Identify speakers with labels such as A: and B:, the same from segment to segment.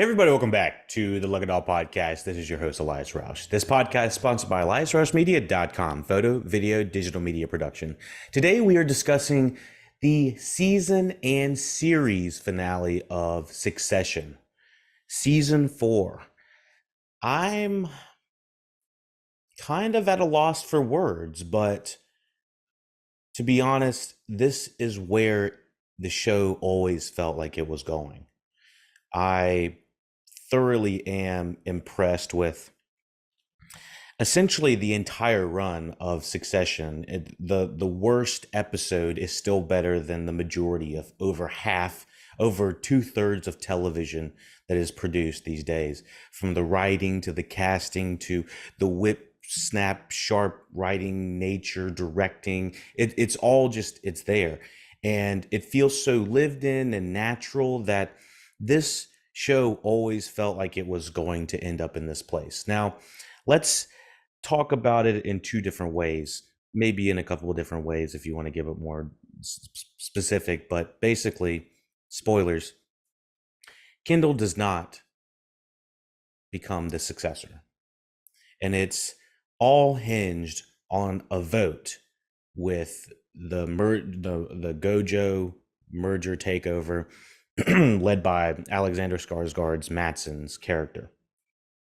A: Hey everybody, welcome back to the LuckyDog podcast. This is your host, Elias Roush. This podcast is sponsored by EliasRoushMedia.com, photo, video, digital media production. Today we are discussing the season and series finale of Succession, season 4. I'm kind of at a loss for words, but to be honest, this is where the show always felt like it was going. I thoroughly am impressed with essentially the entire run of Succession. The worst episode is still better than the majority of over 2/3 of television that is produced these days. From the writing to the casting to the whip snap sharp writing, nature, directing, it's all just it's there, and it feels so lived in and natural that this show always felt like it was going to end up in this place. Now, let's talk about it in two different ways, maybe in a couple of different ways if you want to give it more specific, but basically, spoilers. Kendall does not become the successor, and it's all hinged on a vote with the Gojo merger takeover led by Alexander Skarsgård's Matsson's character,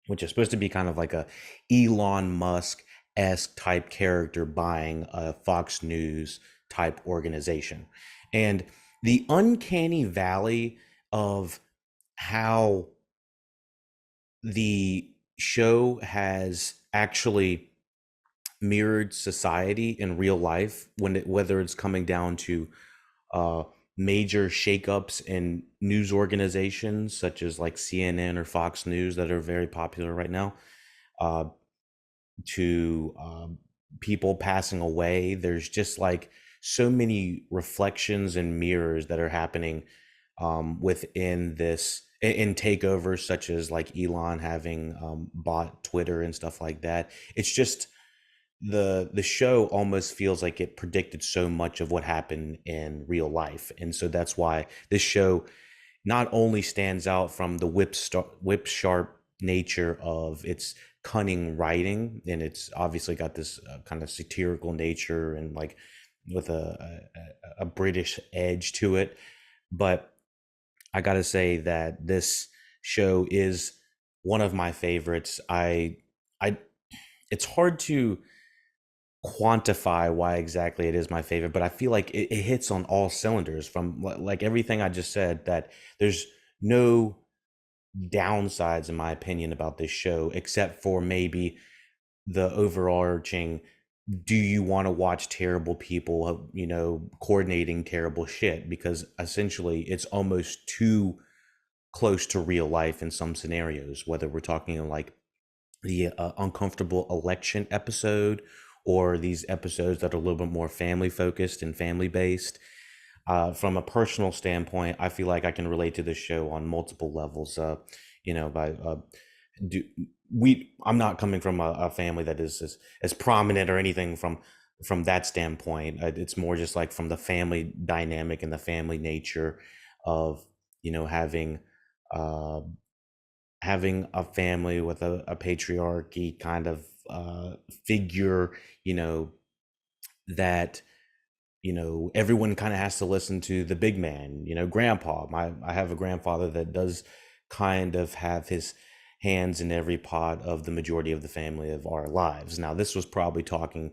A: which is supposed to be kind of like a Elon Musk-esque type character buying a Fox News type organization. And the uncanny valley of how the show has actually mirrored society in real life, whether it's coming down to major shakeups in news organizations such as like CNN or Fox News that are very popular right now, to people passing away. There's just like so many reflections and mirrors that are happening within this in takeovers, such as like Elon having bought Twitter and stuff like that. It's just the show almost feels like it predicted so much of what happened in real life, and so that's why this show not only stands out from the whip sharp nature of its cunning writing, and it's obviously got this kind of satirical nature and like with a British edge to it, but I gotta say that this show is one of my favorites. I it's hard to quantify why exactly it is my favorite, but I feel like it hits on all cylinders from like everything I just said, that there's no downsides in my opinion about this show except for maybe the overarching, do you want to watch terrible people coordinating terrible shit, because essentially it's almost too close to real life in some scenarios, whether we're talking like the uncomfortable election episode or these episodes that are a little bit more family focused and family based. From a personal standpoint, I feel like I can relate to this show on multiple levels. By do I'm not coming from a family that is as prominent or anything from that standpoint. It's more just like from the family dynamic and the family nature of having uh, having a family with a patriarchy kind of figure, that everyone kind of has to listen to the big man, grandpa. I have a grandfather that does kind of have his hands in every pot of the majority of the family of our lives. Now, this was probably talking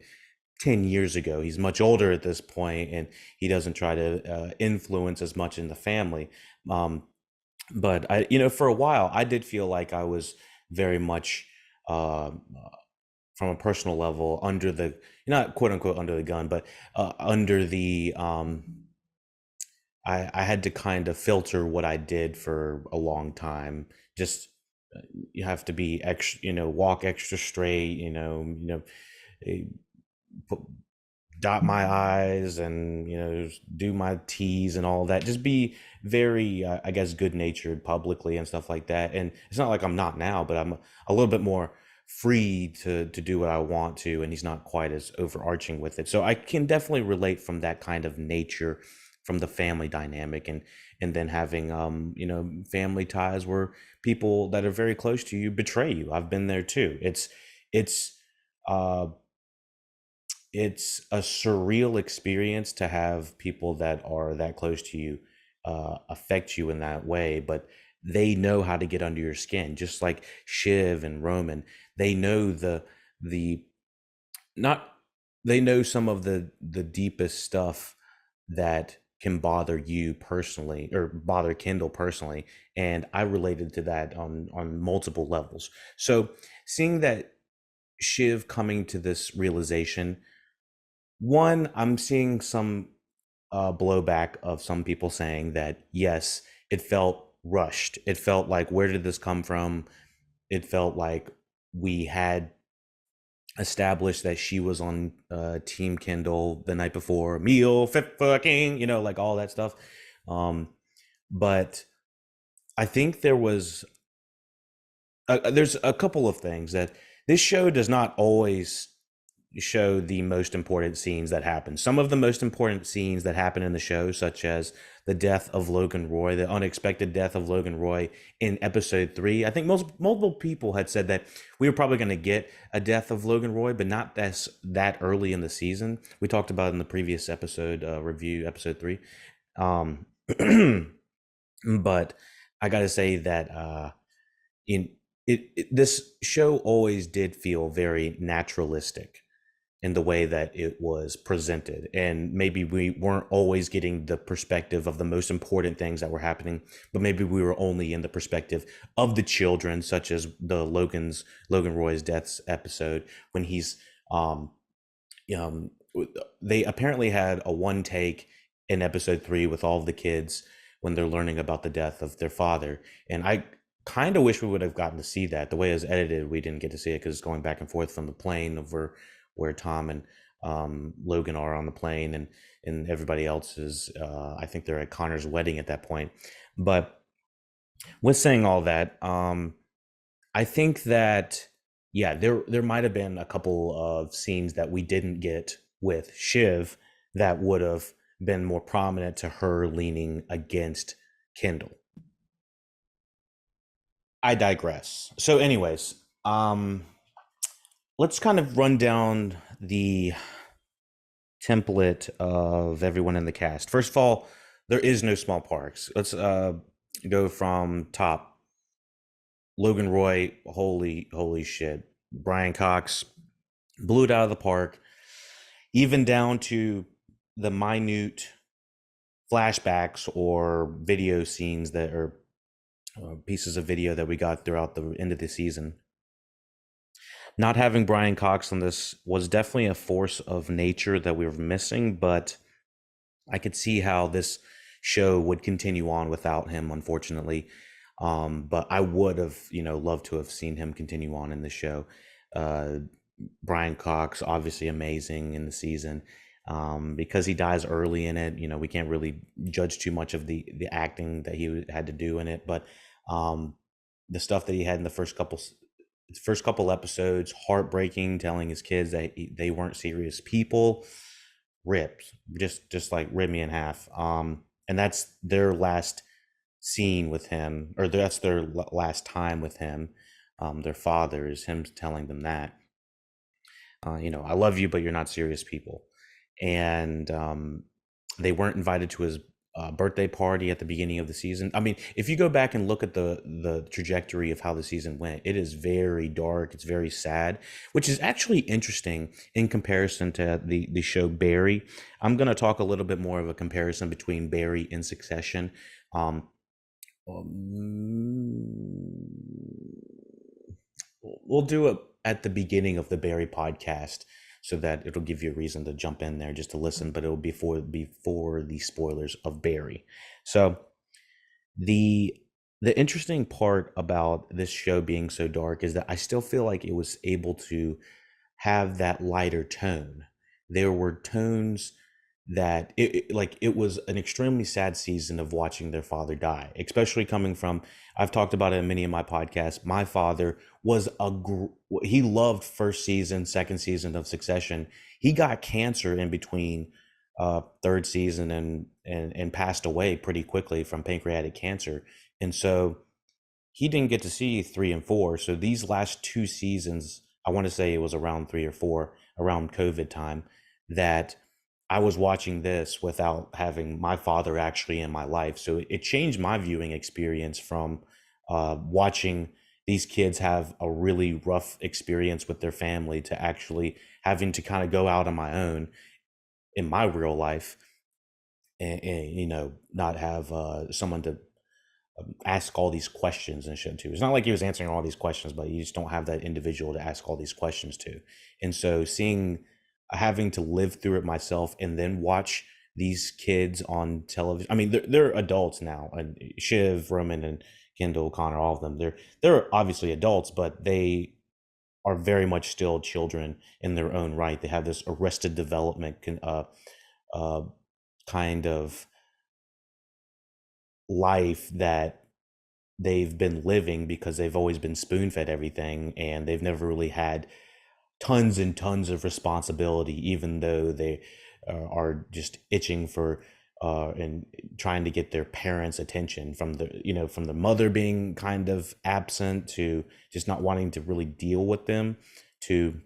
A: 10 years ago. He's much older at this point, and he doesn't try to influence as much in the family. But for a while, I did feel like I was very much, from a personal level, under the, not quote unquote under the gun, but under the, I had to kind of filter what I did for a long time. Just you have to be extra, walk extra straight, eh, put, dot my I's and do my T's and all that. Just be very, I guess, good natured publicly and stuff like that. And it's not like I'm not now, but I'm a little bit more free to do what I want to, and he's not quite as overarching with it. So I can definitely relate from that kind of nature from the family dynamic, and then having family ties where people that are very close to you betray you. I've been there too. It's uh it's a surreal experience to have people that are that close to you affect you in that way, but they know how to get under your skin, just like Shiv and Roman. They know the not they know some of the deepest stuff that can bother you personally or bother Kendall personally, and I related to that on multiple levels. So seeing that Shiv coming to this realization, one, I'm seeing some blowback of some people saying that yes, it felt rushed. It felt like, where did this come from? It felt like we had established that she was on Team Kendall the night before, meal fit fucking, like all that stuff. Um, but I think there's a couple of things that this show does not always show the most important scenes that happen. Some of the most important scenes that happen in the show, such as the death of Logan Roy, the unexpected death of Logan Roy in episode 3. I think multiple people had said that we were probably going to get a death of Logan Roy, but not that early in the season. We talked about it in the previous episode review, episode 3. Um, but I got to say that in this show always did feel very naturalistic in the way that it was presented. And maybe we weren't always getting the perspective of the most important things that were happening, but maybe we were only in the perspective of the children, such as the Logan Roy's deaths episode, when he's um they apparently had a one take in episode 3 with all of the kids when they're learning about the death of their father. And I kind of wish we would have gotten to see that. The way it was edited, we didn't get to see it because it's going back and forth from the plane of where Tom and Logan are on the plane, and everybody else is. I think they're at Connor's wedding at that point. But with saying all that, I think that yeah, there might have been a couple of scenes that we didn't get with Shiv that would have been more prominent to her leaning against Kendall. I digress. So, anyways, let's kind of run down the template of everyone in the cast. First of all, there is no small parts. Let's go from top. Logan Roy, holy shit. Brian Cox blew it out of the park, even down to the minute flashbacks or video scenes that are pieces of video that we got throughout the end of the season. Not having Brian Cox on this was definitely a force of nature that we were missing, but I could see how this show would continue on without him, unfortunately. But I would have, loved to have seen him continue on in the show. Brian Cox, obviously amazing in the season. Because he dies early in it, we can't really judge too much of the acting that he had to do in it. But the stuff that he had in the first couple episodes, heartbreaking, telling his kids that they weren't serious people, ripped, just like rip me in half. And that's their last scene with him, or that's their last time with him. Their father is him telling them that, I love you, but you're not serious people. And they weren't invited to his birthday party at the beginning of the season. I mean, if you go back and look at the trajectory of how the season went, it is very dark. It's very sad, which is actually interesting in comparison to the show Barry. I'm going to talk a little bit more of a comparison between Barry and Succession. We'll do it at the beginning of the Barry podcast, so that it'll give you a reason to jump in there just to listen, but it'll be before the spoilers of Barry. So the interesting part about this show being so dark is that I still feel like it was able to have that lighter tone. There were tones that it was an extremely sad season of watching their father die, especially coming from, I've talked about it in many of my podcasts. My father was he loved first season, second season of Succession. He got cancer in between third season, and passed away pretty quickly from pancreatic cancer. And so he didn't get to see 3 and 4. So these last 2 seasons, I want to say it was around 3 or 4, around COVID time, that I was watching this without having my father actually in my life. So it changed my viewing experience from watching these kids have a really rough experience with their family to actually having to kind of go out on my own in my real life, and not have someone to ask all these questions and shit to. It's not like he was answering all these questions, but you just don't have that individual to ask all these questions to. And so having to live through it myself and then watch these kids on television. I mean, they're adults now, and Shiv, Roman, and Kendall, Connor, all of them. They're obviously adults, but they are very much still children in their own right. They have this arrested development uh, kind of life that they've been living because they've always been spoon fed everything, and they've never really had tons and tons of responsibility, even though they are just itching for and trying to get their parents' attention, from from the mother being kind of absent to just not wanting to really deal with them, to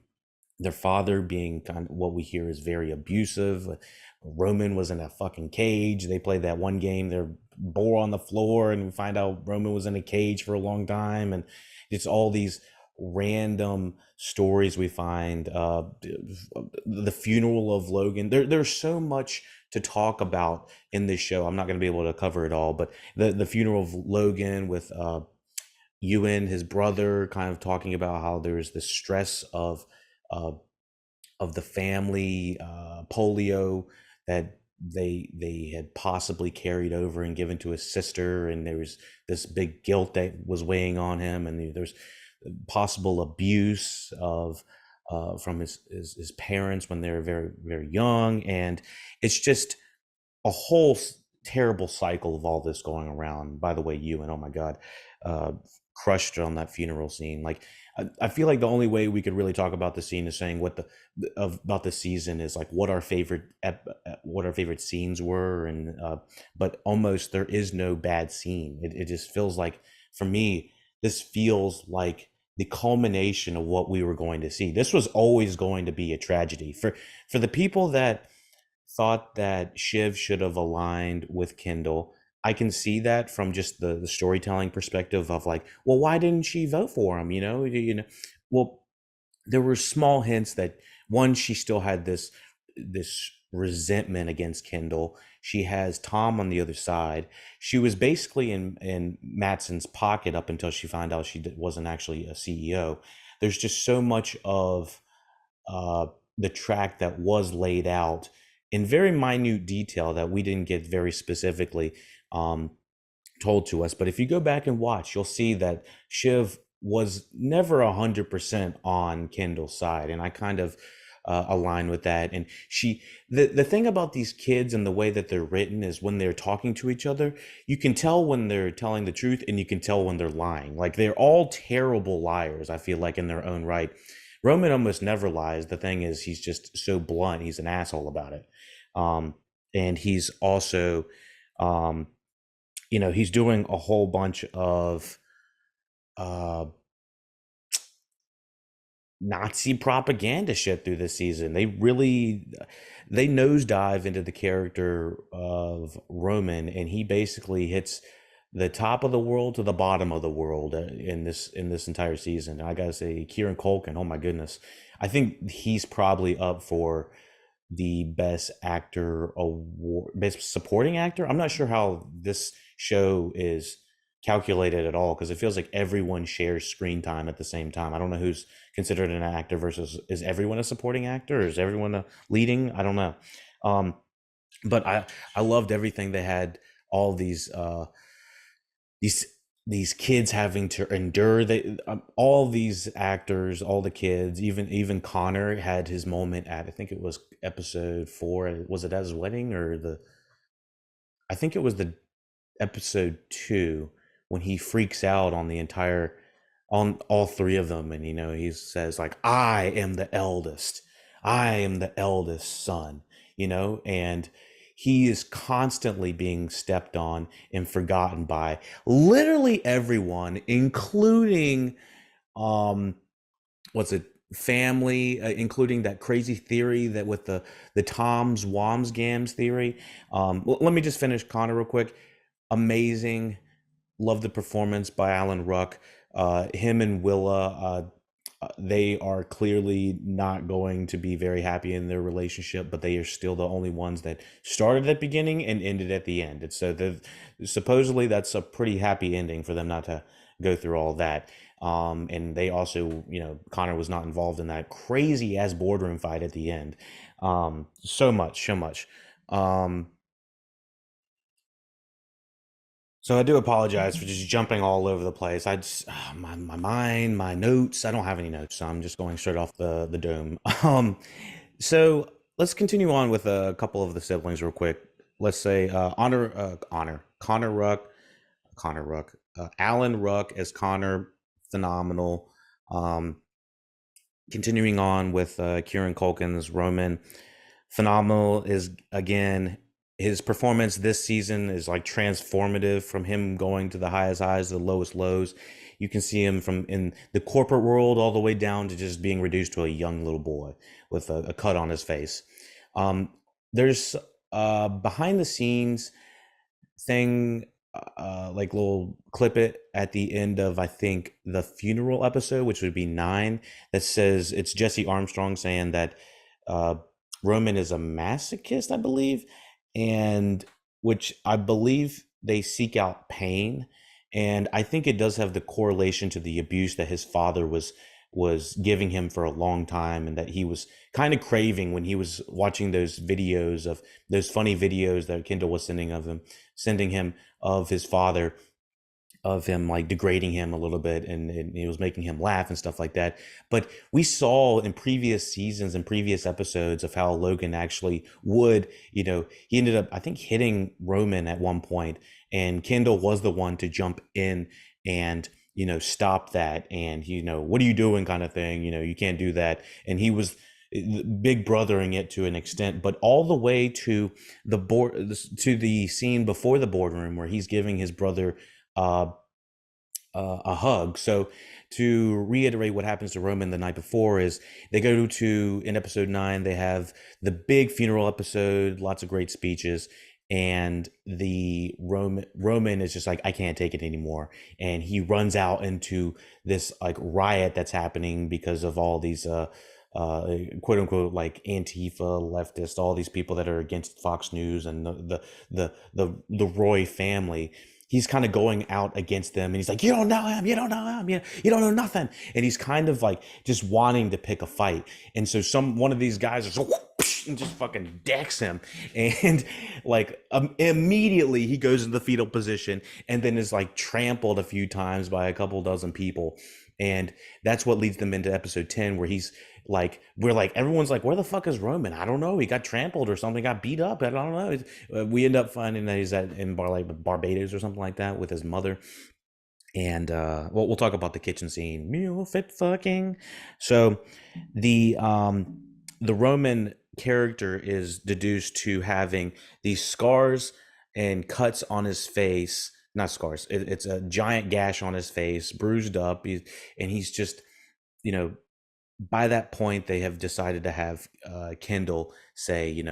A: their father being kind of what we hear is very abusive. Roman was in a fucking cage. They played that one game, they're bore on the floor, and we find out Roman was in a cage for a long time. And it's all these random stories we find. The funeral of Logan. There's so much to talk about in this show. I'm not going to be able to cover it all, but the funeral of Logan with Ewan, his brother, kind of talking about how there's the stress uh, of the family polio that they had possibly carried over and given to his sister, and there was this big guilt that was weighing on him, and there's possible abuse of from his parents when they were very very young. And it's just a whole terrible cycle of all this going around. By the way, Ewan, oh my god, uh crushed on that funeral scene. Like, I feel like the only way we could really talk about the scene is saying about the season is like what our favorite scenes were. And but almost there is no bad scene. It just feels like, for me, this feels like the culmination of what we were going to see. This was always going to be a tragedy for the people that thought that Shiv should have aligned with Kendall. I can see that from just the storytelling perspective of like, well, why didn't she vote for him? Well, there were small hints that, one, she still had this resentment against Kendall. She has Tom on the other side. She was basically in Matson's pocket up until she found out wasn't actually a CEO. There's just so much of uh, the track that was laid out in very minute detail that we didn't get very specifically um, told to us. But if you go back and watch, you'll see that Shiv was never 100% on Kendall's side, and I kind of align with that. And the thing about these kids and the way that they're written is when they're talking to each other, you can tell when they're telling the truth, and you can tell when they're lying. Like, they're all terrible liars, I feel like, in their own right. Roman almost never lies. The thing is, he's just so blunt. He's an asshole about it. Um, and he's also, um, he's doing a whole bunch of uh, Nazi propaganda shit through this season. They nosedive into the character of Roman, and he basically hits the top of the world to the bottom of the world in this entire season. And I gotta say, Kieran Culkin, oh my goodness, I think he's probably up for the best actor award, best supporting actor. I'm not sure how this show is calculated at all, because it feels like everyone shares screen time at the same time. I don't know who's considered an actor versus, is everyone a supporting actor, or is everyone a leading? I don't know. Um, but I loved everything they had. All these these kids having to endure. All these actors, all the kids, even Connor had his moment at, I think it was episode 4. Was it at his wedding, or I think it was the episode 2, when he freaks out on all three of them. And he says, like, I am the eldest son. and he is constantly being stepped on and forgotten by literally everyone, including um what's it family, including that crazy theory that with the Tom's Woms Gams theory. Let me just finish Connor real quick. Amazing. Love the performance by Alan Ruck. Him and Willa, they are clearly not going to be very happy in their relationship, but they are still the only ones that started at the beginning and ended at the end. It's supposedly that's a pretty happy ending for them not to go through all that. And they also, Connor was not involved in that crazy ass boardroom fight at the end. So much, so much. Um, So I do apologize for just jumping all over the place. I just my mind, my notes. I don't have any notes, so I'm just going straight off the dome. So let's continue on with a couple of the siblings real quick. Let's say Connor Ruck, Alan Ruck as Connor, phenomenal. Um, Continuing on with Kieran Culkin's Roman, phenomenal. Is again his performance this season is like transformative, from him going to the highest highs to the lowest lows. You can see him from in the corporate world all the way down to just being reduced to a young little boy with a cut on his face. Um, there's behind the scenes thing, like little clip it at the end of I think the funeral episode, which would be 9, that says it's Jesse Armstrong saying that uh, Roman is a masochist, I believe, and which I believe they seek out pain, and I think it does have the correlation to the abuse that his father was giving him for a long time, and that he was kind of craving when he was watching those videos of those funny videos that Kendall was sending him of his father, of him like degrading him a little bit, and he was making him laugh and stuff like that. But we saw in previous seasons and previous episodes of how Logan actually would, he ended up, I think, hitting Roman at one point, and Kendall was the one to jump in and stop that, and what are you doing, kind of thing, you can't do that. And he was big brothering it to an extent, but all the way to the board, to the scene before the boardroom where he's giving his brother uh, a hug. So to reiterate what happens to Roman the night before is they go to, in episode 9, they have the big funeral episode, lots of great speeches, and the Roman is just like, I can't take it anymore, and he runs out into this like riot that's happening because of all these quote unquote like Antifa leftists, all these people that are against Fox News and the Roy family. He's kind of going out against them, and he's like, you don't know him, you don't know him, you don't know nothing. And he's kind of like just wanting to pick a fight. And so one of these guys is and just fucking decks him, and like immediately he goes into the fetal position, and then is like trampled a few times by a couple dozen people. And that's what leads them into episode 10, where he's like, we're like, everyone's like, where the fuck is Roman? I don't know. He got trampled or something, got beat up. I don't know. We end up finding that he's in Barbados or something like that with his mother. And we'll talk about the kitchen scene. Meal fit fucking. So the Roman character is deduced to having these scars and cuts on his face. Not scars. It's a giant gash on his face, bruised up. And he's just, you know, by that point they have decided to have Kendall say,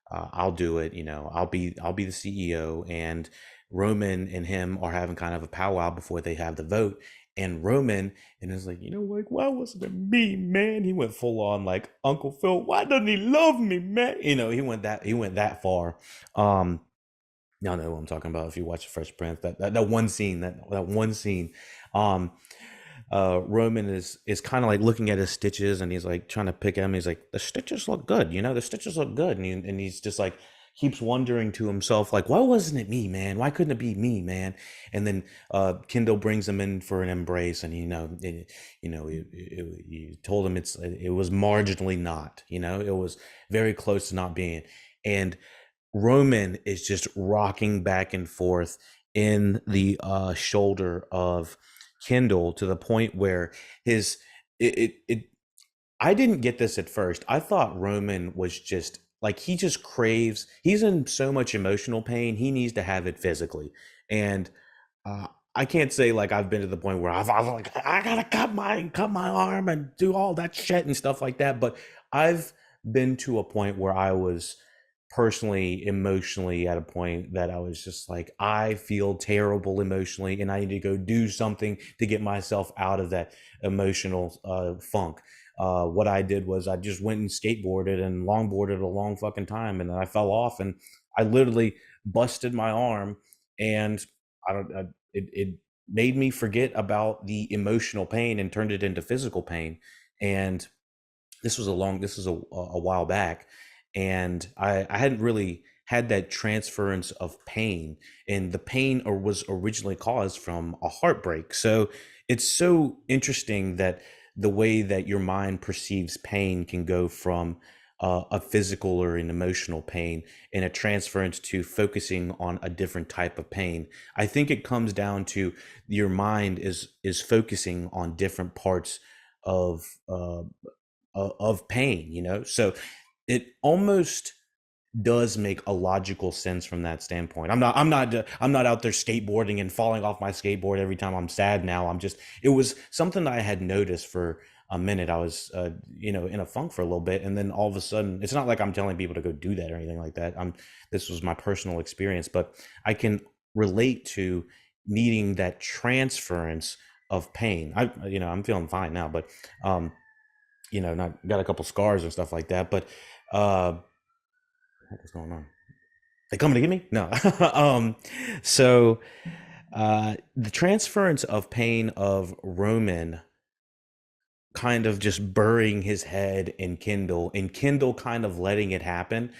A: I'll do it, I'll be the CEO. And Roman and him are having kind of a powwow before they have the vote. And Roman and is like, like, why wasn't it me, man? He went full on like Uncle Phil. Why doesn't he love me, man? He went that far. Y'all know what I'm talking about if you watch Fresh Prince. That one scene, that one scene. Um, Roman is kind of like looking at his stitches, and he's like trying to pick at him. He's like, the stitches look good, the stitches look good. And he's just like, keeps wondering to himself, like, why wasn't it me, man? Why couldn't it be me, man? And then Kendall brings him in for an embrace, and he told him it was marginally not, it was very close to not being. And Roman is just rocking back and forth in the shoulder of Kindle, to the point where his it I didn't get this at first. I thought Roman was just like he just craves, he's in so much emotional pain, he needs to have it physically. And uh, I can't say like I've been to the point where I've like I gotta cut my arm and do all that shit and stuff like that. But I've been to a point where I was personally emotionally at a point that I was just like I feel terrible emotionally and I need to go do something to get myself out of that emotional funk. What I did was I just went and skateboarded and longboarded a long fucking time, and then I fell off and I literally busted my arm, and I don't. It made me forget about the emotional pain and turned it into physical pain. And this was a while back, and I hadn't really had that transference of pain, and the pain was originally caused from a heartbreak. So it's so interesting that the way that your mind perceives pain can go from a physical or an emotional pain and a transference to focusing on a different type of pain. I think it comes down to your mind is focusing on different parts of of pain, you know? So it almost does make a logical sense from that standpoint. I'm not out there skateboarding and falling off my skateboard every time I'm sad now. I'm just it was something that I had noticed for a minute. I was in a funk for a little bit, and then all of a sudden, it's not like I'm telling people to go do that or anything like that. I'm This was my personal experience, but I can relate to needing that transference of pain. I'm feeling fine now, but um not got a couple scars and stuff like that. But what's going on? They coming to get me? No. So the transference of pain of Roman kind of just burying his head in Kindle and Kindle kind of letting it happen.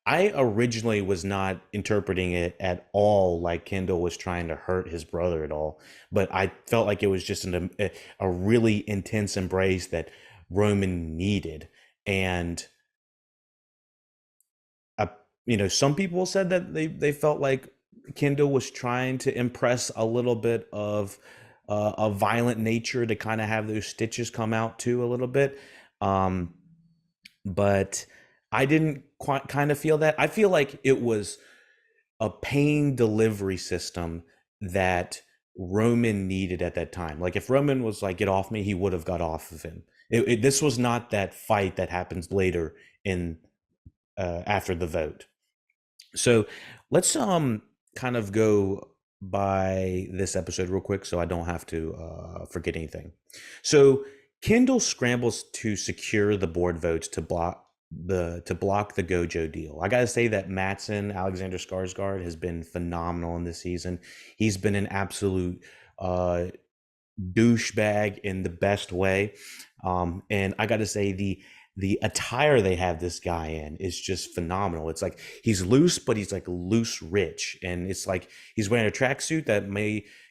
A: I originally was not interpreting it at all like Kendall was trying to hurt his brother at all, but I felt like it was just a really intense embrace that Roman needed. And uh, some people said that they felt like Kendall was trying to impress a little bit of a violent nature to kind of have those stitches come out too a little bit. Um, but I didn't quite kind of feel that. I feel like it was a pain delivery system that Roman needed at that time. Like if Roman was like, "Get off me," he would have got off of him. This was not that fight that happens later in after the vote. So let's kind of go by this episode real quick so I don't have to forget anything. So Kindle scrambles to secure the board votes to block the Gojo deal. I gotta say that Matson, Alexander Skarsgård, has been phenomenal in this season. He's been an absolute douchebag in the best way. And I got to say the attire they have this guy in is just phenomenal. It's like he's loose, but he's like loose rich, and it's like he's wearing a tracksuit that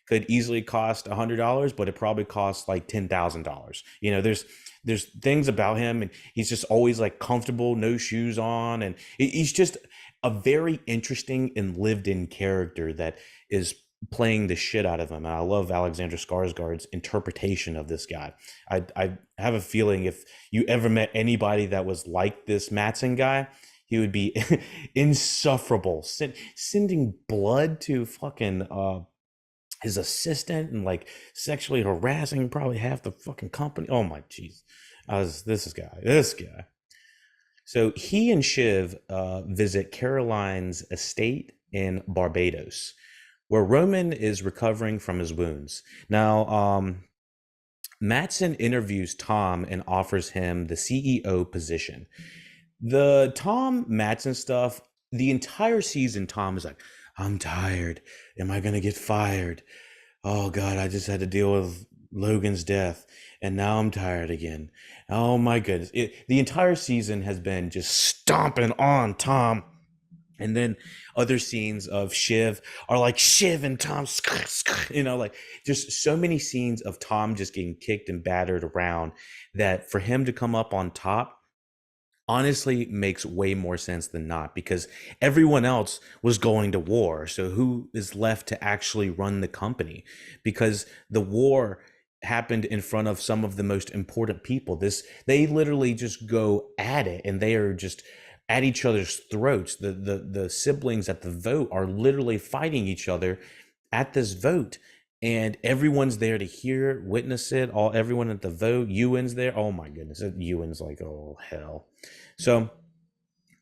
A: could easily cost $100, but it probably costs like $10,000. There's things about him, and he's just always like comfortable, no shoes on, and he's just a very interesting and lived-in character that is playing the shit out of him. And I love Alexander Skarsgård's interpretation of this guy. I have a feeling if you ever met anybody that was like this Matson guy, he would be insufferable, sending blood to fucking his assistant and like sexually harassing probably half the fucking company. Oh my jeez, this guy. So he and Shiv visit Caroline's estate in Barbados, where Roman is recovering from his wounds. Now, Matson interviews Tom and offers him the CEO position. The Tom Matson stuff, the entire season, Tom is like, "I'm tired. Am I going to get fired? Oh, God, I just had to deal with Logan's death, and now I'm tired again. Oh, my goodness." The entire season has been just stomping on Tom. And then other scenes of Shiv are like Shiv and Tom, like just so many scenes of Tom just getting kicked and battered around that for him to come up on top honestly makes way more sense than not, because everyone else was going to war. So who is left to actually run the company? Because the war happened in front of some of the most important people. They literally just go at it, and they are just at each other's throats. The siblings at the vote are literally fighting each other at this vote, and everyone's there to hear it, witness it. Everyone at the vote. Ewan's there. Oh my goodness, Ewan's like, oh hell. So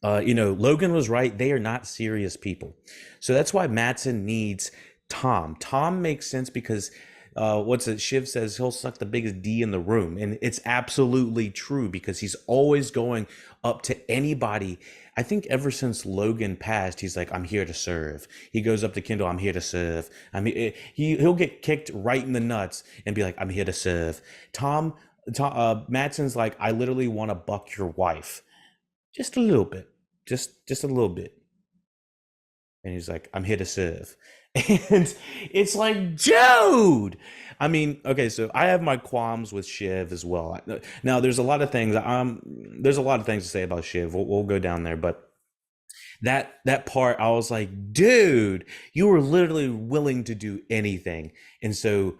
A: Logan was right. They are not serious people. So that's why Mattson needs Tom. Tom makes sense because what's it? Shiv says he'll suck the biggest D in the room. And it's absolutely true because he's always going up to anybody. I think ever since Logan passed, he's like, I'm here to serve. He goes up to Kendall, I'm here to serve. He'll get kicked right in the nuts and be like, I'm here to serve. Mattson's like, I literally want to buck your wife. Just a little bit. Just a little bit. And he's like, I'm here to serve. And it's like, dude. I mean, okay, so I have my qualms with Shiv as well. Now, there's a lot of things. To say about Shiv. We'll go down there, but that part, I was like, dude, you were literally willing to do anything. And so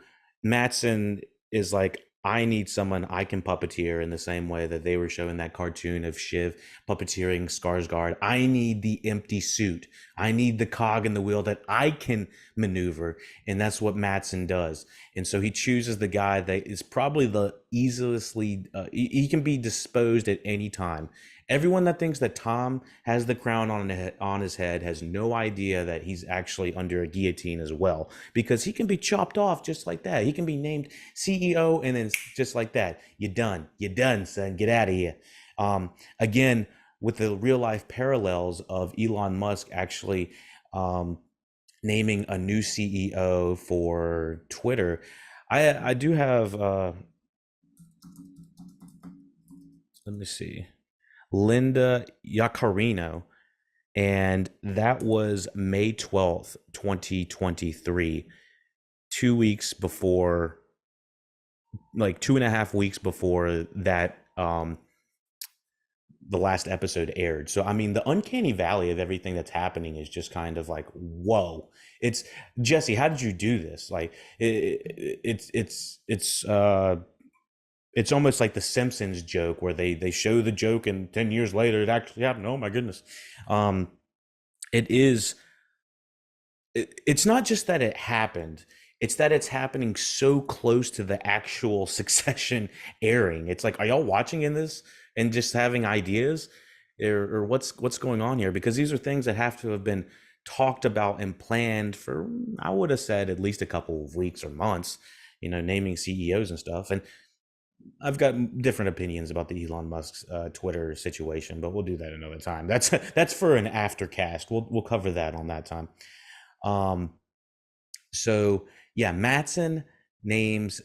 A: Mattson is like, I need someone I can puppeteer in the same way that they were showing that cartoon of Shiv puppeteering Skarsgård. I need the empty suit. I need the cog in the wheel that I can maneuver. And that's what Mattson does. And so he chooses the guy that is probably the easily, he can be disposed at any time. Everyone that thinks that Tom has the crown on his head has no idea that he's actually under a guillotine as well, because he can be chopped off just like that. He can be named CEO and then just like that, you're done, son, get out of here. Again, with the real life parallels of Elon Musk actually naming a new CEO for Twitter, I do have, let me see, Linda Yaccarino, and that was May 12th, 2023, 2 weeks before, like 2.5 weeks before that, the last episode aired. So, I mean, the uncanny valley of everything that's happening is just kind of like, whoa. It's Jesse, how did you do this? Like, it's almost like the Simpsons joke where they show the joke and 10 years later it actually happened. Oh my goodness. It's not just that it happened, it's that it's happening so close to the actual Succession airing. It's like, are y'all watching in this and just having ideas, or what's going on here? Because these are things that have to have been talked about and planned for, I would have said, at least a couple of weeks or months, naming CEOs and stuff. And I've got different opinions about the Elon Musk's Twitter situation, but we'll do that another time. That's for an aftercast. We'll cover that on that time. So yeah, Mattson names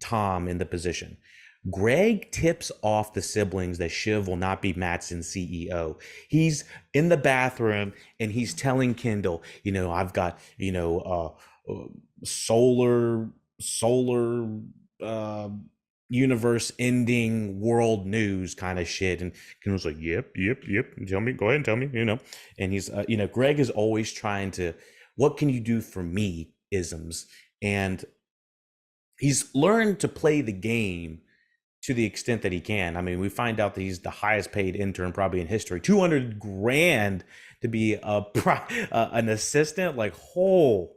A: Tom in the position. Greg tips off the siblings that Shiv will not be Mattson's CEO. He's in the bathroom and he's telling Kendall, I've got, solar universe ending world news kind of shit. And Kendall's like, yep. Tell me, go ahead and tell me, And he's, Greg is always trying to, what can you do for me isms. And he's learned to play the game to the extent that he can. I mean, we find out that he's the highest paid intern probably in history, $200,000 to be an assistant. Like, whole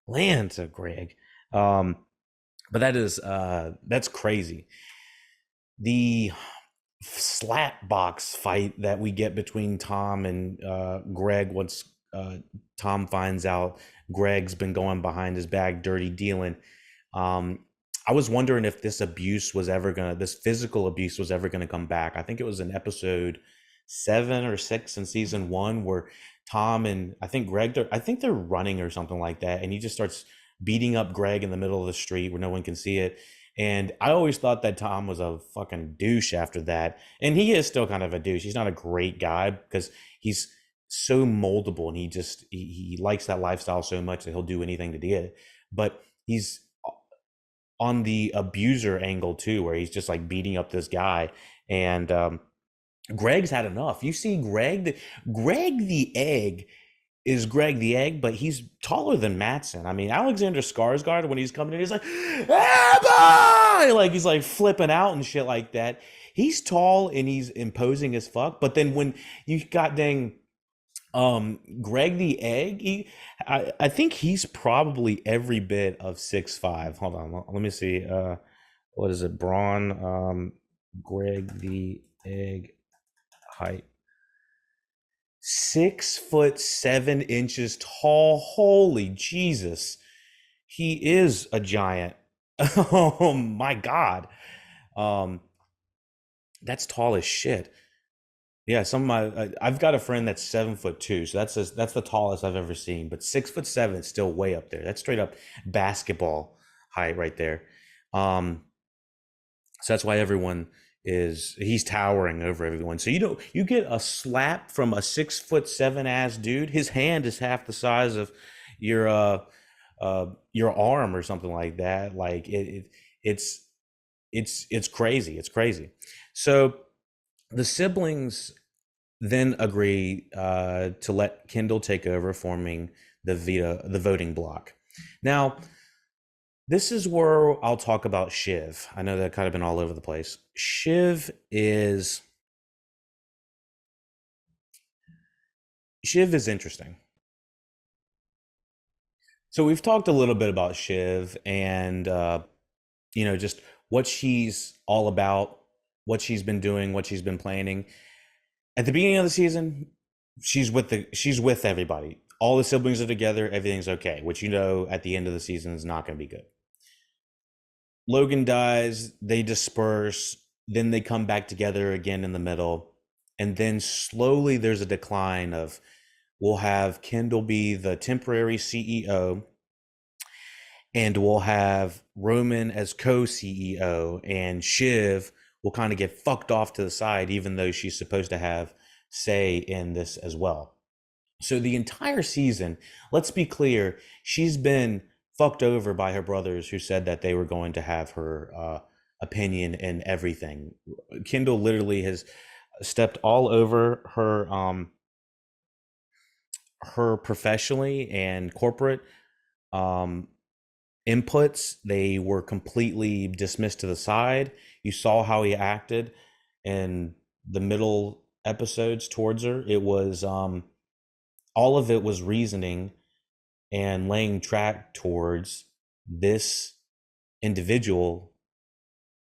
A: land to Greg. But that's crazy. The slap box fight that we get between Tom and Greg once Tom finds out Greg's been going behind his back, dirty dealing. I was wondering if this physical abuse was ever gonna come back. I think it was in episode 7 or 6 in season 1 where Tom and I think they're running or something like that, and he just starts beating up Greg in the middle of the street where no one can see it. And I always thought that Tom was a fucking douche after that, and he is still kind of a douche. He's not a great guy because he's so moldable, and he likes that lifestyle so much that he'll do anything to do it. But he's on the abuser angle too, where he's just like beating up this guy, and Greg's had enough. You see Greg the egg is Greg the egg, but he's taller than Mattson. I mean, Alexander Skarsgård, when he's coming in, he's like, hey right, like he's like flipping out and shit like that. He's tall and he's imposing as fuck. But then when you got dang Greg the Egg, I think he's probably every bit of 6'5". Hold on, let me see. What is it? Braun, Greg the Egg height. 6'7" tall. Holy Jesus. He is a giant. Oh my God. Um, that's tall as shit. Yeah, some of my I've got a friend that's 7'2", so that's the tallest I've ever seen. But 6'7" is still way up there. That's straight up basketball height right there. Um, so that's why everyone is he's towering over everyone. So you get a slap from a 6'7" ass dude. His hand is half the size of your your arm or something like that. Like it's it's crazy. It's crazy. So the siblings then agree to let Kendall take over, forming the voting block. Now, this is where I'll talk about Shiv. I know that kind of been all over the place. Shiv is interesting. So we've talked a little bit about Shiv and just what she's all about, what she's been doing, what she's been planning. At the beginning of the season, she's with everybody. All the siblings are together, everything's okay, which at the end of the season is not going to be good. Logan dies, they disperse, then they come back together again in the middle, and then slowly there's a decline of we'll have Kendall be the temporary CEO, and we'll have Roman as co-CEO, and Shiv will kind of get fucked off to the side, even though she's supposed to have say in this as well. So the entire season, let's be clear, she's been fucked over by her brothers who said that they were going to have her opinion in everything. Kendall literally has stepped all over her professionally and corporate um, inputs. They were completely dismissed to the side. You saw how he acted in the middle episodes towards her. It was all of it was reasoning and laying track towards this individual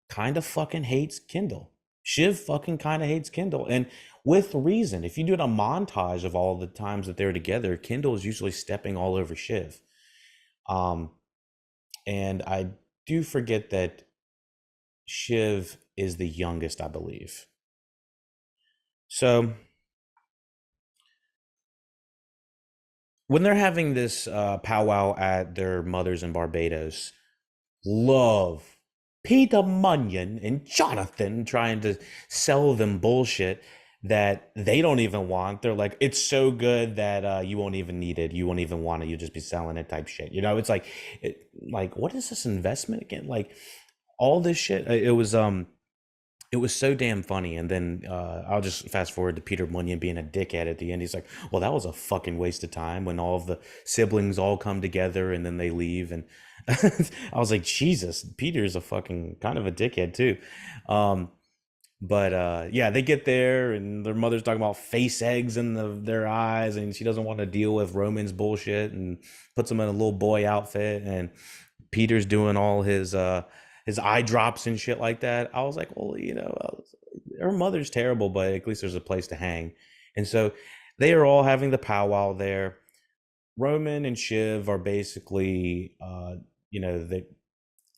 A: kind of fucking hates Kendall. Shiv fucking kind of hates Kendall, and with reason. If you do a montage of all the times that they're together, Kendall is usually stepping all over Shiv. Um, and I do forget that Shiv is the youngest, I believe. So when they're having this powwow at their mother's in Barbados, love Peter Munyon and Jonathan trying to sell them bullshit that they don't even want. They're like, it's so good that you won't even need it. You won't even want it. You'll just be selling it type shit. It's like, what is this investment again? Like all this shit. It was so damn funny. And then I'll just fast forward to Peter Munyon being a dickhead at the end. He's like, well, that was a fucking waste of time when all of the siblings all come together and then they leave. And I was like, Jesus, Peter's a fucking kind of a dickhead too. But yeah, they get there and their mother's talking about face eggs in their eyes, and she doesn't want to deal with Roman's bullshit and puts him in a little boy outfit. And Peter's doing all his eye drops and shit like that. I was like, well, her mother's terrible, but at least there's a place to hang. And so they are all having the powwow there. Roman and Shiv are basically,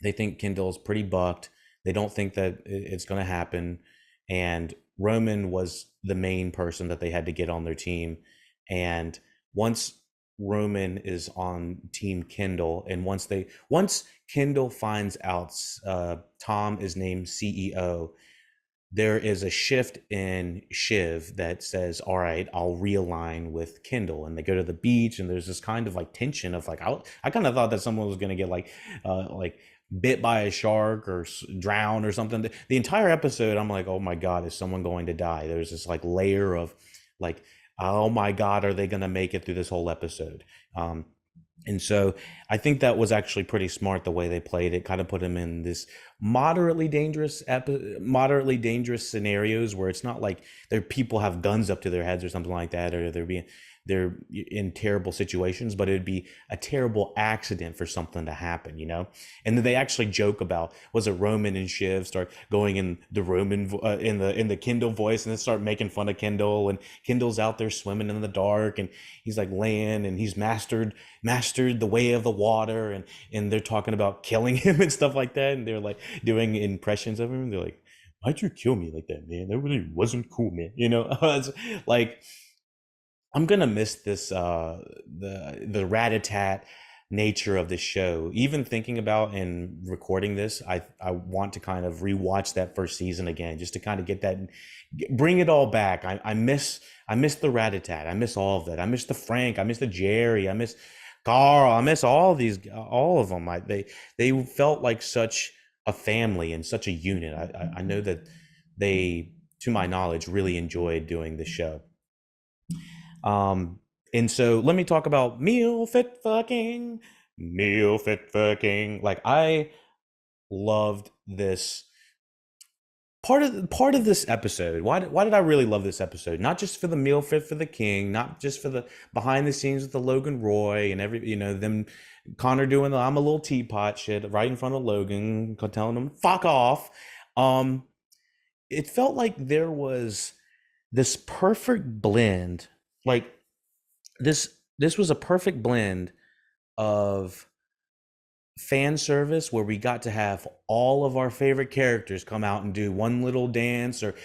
A: they think Kendall's pretty bucked. They don't think that it's going to happen. And Roman was the main person that they had to get on their team. And once Roman is on Team Kendall, and once Kendall finds out Tom is named CEO, there is a shift in Shiv that says, all right, I'll realign with Kendall. And they go to the beach, and there's this kind of like tension of like, I kind of thought that someone was going to get like bit by a shark or drown or something. The entire episode, I'm like, oh my God, is someone going to die? There's this like layer of like, oh my God, are they going to make it through this whole episode? And so I think that was actually pretty smart the way they played it. Kind of put him in this moderately dangerous scenarios where it's not like there people have guns up to their heads or something like that, or they're in terrible situations, but it'd be a terrible accident for something to happen, you know. And then they actually joke about, was it Roman and Shiv start going in the Roman in the Kindle voice, and then start making fun of Kindle, and Kindle's out there swimming in the dark, and he's like laying, and he's mastered the way of the water, and they're talking about killing him and stuff like that, and they're like doing impressions of him, and they're like, why'd you kill me like that, man? That really wasn't cool, man. You know, it's like, I'm gonna miss this the rat-a-tat nature of the show. Even thinking about and recording this, I want to kind of rewatch that first season again, just to kind of get that, bring it all back. I miss the rat-a-tat. I miss all of that. I miss the Frank. I miss the Jerry. I miss Carl. I miss all of them. They felt like such a family and such a unit. I know that they, to my knowledge, really enjoyed doing the show. Um, and so let me talk about meal fit fucking. Meal fit fucking. Like, I loved this part of this episode. Why did I really love this episode? Not just for the meal fit for the king, not just for the behind the scenes with the Logan Roy and every, them, Connor doing the I'm a little teapot shit right in front of Logan, telling him fuck off. Um, it felt like there was this perfect blend, like this was a perfect blend of fan service where we got to have all of our favorite characters come out and do one little dance, or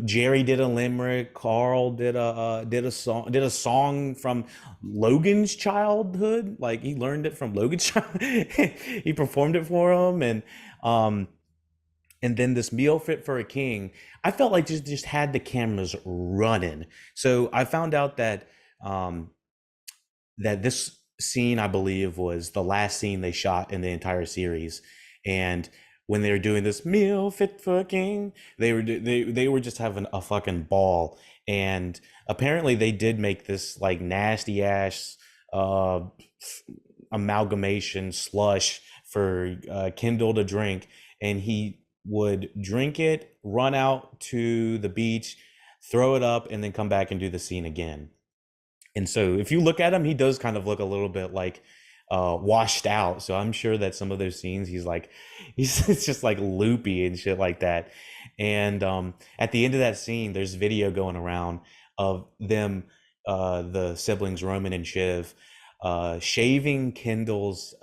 A: Jerry did a limerick, Carl did a song from Logan's childhood, like he learned it from Logan's child. He performed it for him, um and then this meal fit for a king, I felt like just had the cameras running. So I found out um that this scene, I believe, was the last scene they shot in the entire series. And when they were doing this meal fit fucking, they were just having a fucking ball. And apparently, they did make this like nasty ass uh, amalgamation slush for Kindle to drink, and he would drink it, run out to the beach, throw it up, and then come back and do the scene again. And so if you look at him, he does kind of look a little bit like washed out. So I'm sure that some of those scenes he's like he's it's just like loopy and shit like that. And at the end of that scene, there's video going around of them, the siblings Roman and Shiv, shaving Kendall's